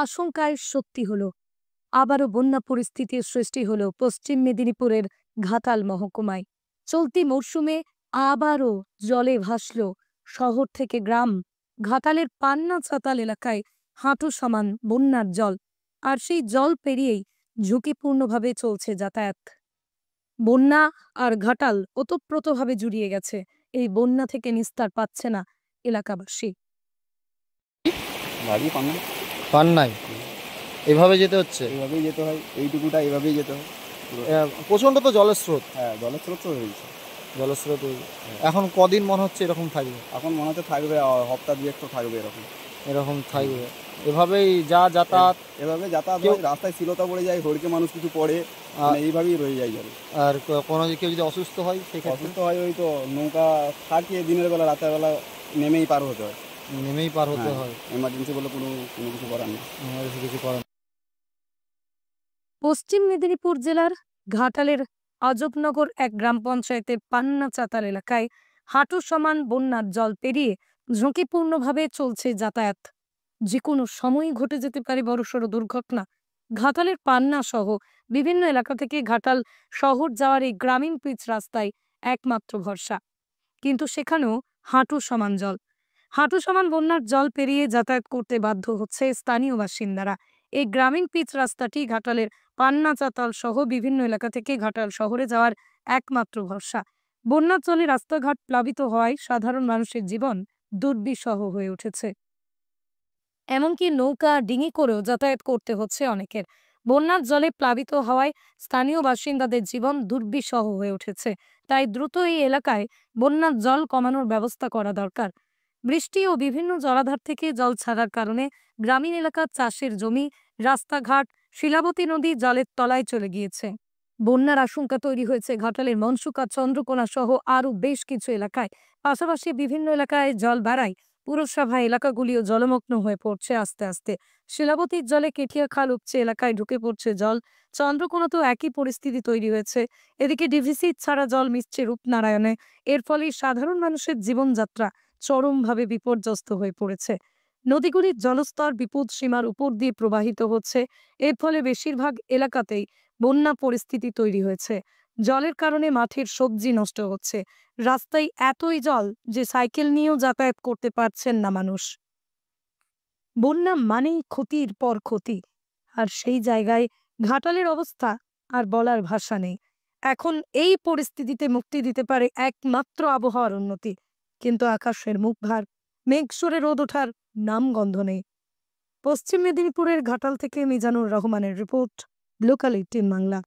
আশঙ্কায় সত্যি হলো। আবারও বন্যা পরিস্থিতির সৃষ্টি হলো পশ্চিম মেদিনীপুরের ঘাটাল মহকুমায়। চলতি মরশুমে আবারও জলে ভাসল শহর থেকে গ্রাম। ঘাটালের পান্না চাতাল এলাকায় হাঁটু সমান বন্যার জল, আর সেই জল পেরিয়েই ঝুঁকিপূর্ণভাবে চলছে যাতায়াত। বন্যা আর ঘাটাল ওতপ্রোতভাবে জুড়িয়ে গেছে। এই বন্যা থেকে নিস্তার পাচ্ছে না এলাকাবাসী। পান্নায় এভাবে যেতে হচ্ছে, এভাবেই যেতে হয়, এইটুকুটা এভাবেই যেতে হয়। প্রচন্ড তো জলের স্রোত। হ্যাঁ, জলের স্রোত তো হয়েছে। জলের স্রোত এখন কদিন মনে হচ্ছে এরকম থাকবে? এখন মনে হচ্ছে থাকবে, সপ্তাহ দুয়েক তো থাকবে এরকম থাকবে। এভাবেই যাতায়াত এভাবে যাতায়াত হয়, রাস্তায় শিলতা পড়ে যায়, হড়কে মানুষ কিছু পড়ে, এইভাবেই রয়ে যায় জলে। আর কোনো কেউ যদি অসুস্থ হয়, সেক্ষেত্রে অসুস্থ হয়, ওই তো নৌকা থাকিয়ে দিনের বেলা, রাতের বেলা নেমেই পার হতে হয়। এমার্জেন্সি বলে কোনো কিছু করার নেই। পশ্চিম মেদিনীপুর জেলার ঘাটালের আজবনগর এক গ্রাম পঞ্চায়েতের পান্না চাতাল এলাকায় হাঁটু সমান বন্যার জল পেরিয়ে ঝুঁকিপূর্ণভাবে চলছে যাতায়াত। যে কোনো সময়ই ঘটে যেতে পারে বড়সড় দুর্ঘটনা। ঘাটালের পান্না সহ বিভিন্ন এলাকা থেকে ঘাটাল শহর যাওয়ার এই গ্রামীণ পিচ রাস্তায় একমাত্র ভরসা, কিন্তু সেখানেও হাঁটু সমান জল। হাঁটু সমান বন্যার জল পেরিয়ে যাতায়াত করতে বাধ্য হচ্ছে স্থানীয় বাসিন্দারা। এই গ্রামীণ পিচ রাস্তাটি ঘাটালের পান্না চাতাল সহ বিভিন্ন এলাকা থেকে ঘাটাল শহরে যাওয়ার একমাত্র ভরসা। বন্যার জলে রাস্তাঘাট প্লাবিত হওয়ায় সাধারণ মানুষের জীবন দুর্বিষহ হয়ে উঠেছে। এমনকি নৌকা ডিঙি করেও যাতায়াত করতে হচ্ছে অনেকের। বন্যার জলে প্লাবিত হওয়ায় স্থানীয় বাসিন্দাদের জীবন দুর্বিষহ হয়ে উঠেছে। তাই দ্রুত এই এলাকায় বন্যার জল কমানোর ব্যবস্থা করা দরকার। বৃষ্টি ও বিভিন্ন জলাধার থেকে জল ছাড়ার কারণে গ্রামীণ এলাকার চাষের জমি, রাস্তাঘাট, শিলাবতী নদী জলের তলায় চলে গিয়েছে। বন্যার আশঙ্কা তৈরি হয়েছে ঘাটালের মনসুকা, চন্দ্রকোনা সহ আরও বেশ কিছু এলাকায়। পাশাপাশি বিভিন্ন এলাকায় জল বাড়ায় পুরসভা এলাকাগুলিও জলমগ্ন হয়ে পড়ছে আস্তে আস্তে। শিলাবতীর জলে কেঠিয়া খাল উপচে এলাকায় ঢুকে পড়ছে জল। চন্দ্রকোনাতেও একই পরিস্থিতি তৈরি হয়েছে। এদিকে ডিভিসি ছাড়া জল মিশছে রূপনারায়ণে। এর ফলে সাধারণ মানুষের জীবনযাত্রা চরমভাবে বিপর্যস্ত হয়ে পড়েছে। নদীগুলির জলস্তর বিপদ সীমার উপর দিয়ে প্রবাহিত হচ্ছে। এর ফলে বেশিরভাগ এলাকাতেই বন্যা পরিস্থিতি তৈরি হয়েছে। জলের কারণে মাঠের সবজি নষ্ট হচ্ছে। রাস্তায় এতই জল যে সাইকেল নিয়েও যাতায়াত করতে পারছেন না মানুষ। বন্যা মানেই ক্ষতির পর ক্ষতি, আর সেই জায়গায় ঘাটালের অবস্থা আর বলার ভাষা নেই। এখন এই পরিস্থিতিতে মুক্তি দিতে পারে একমাত্র আবহাওয়ার উন্নতি, কিন্তু আকাশের মুখ ভার, মেঘ সরে রোদ ওঠার নামগন্ধ নেই। পশ্চিম মেদিনীপুরের ঘাটাল থেকে মিজানুর রহমানের রিপোর্ট, লোকাল 18 বাংলা।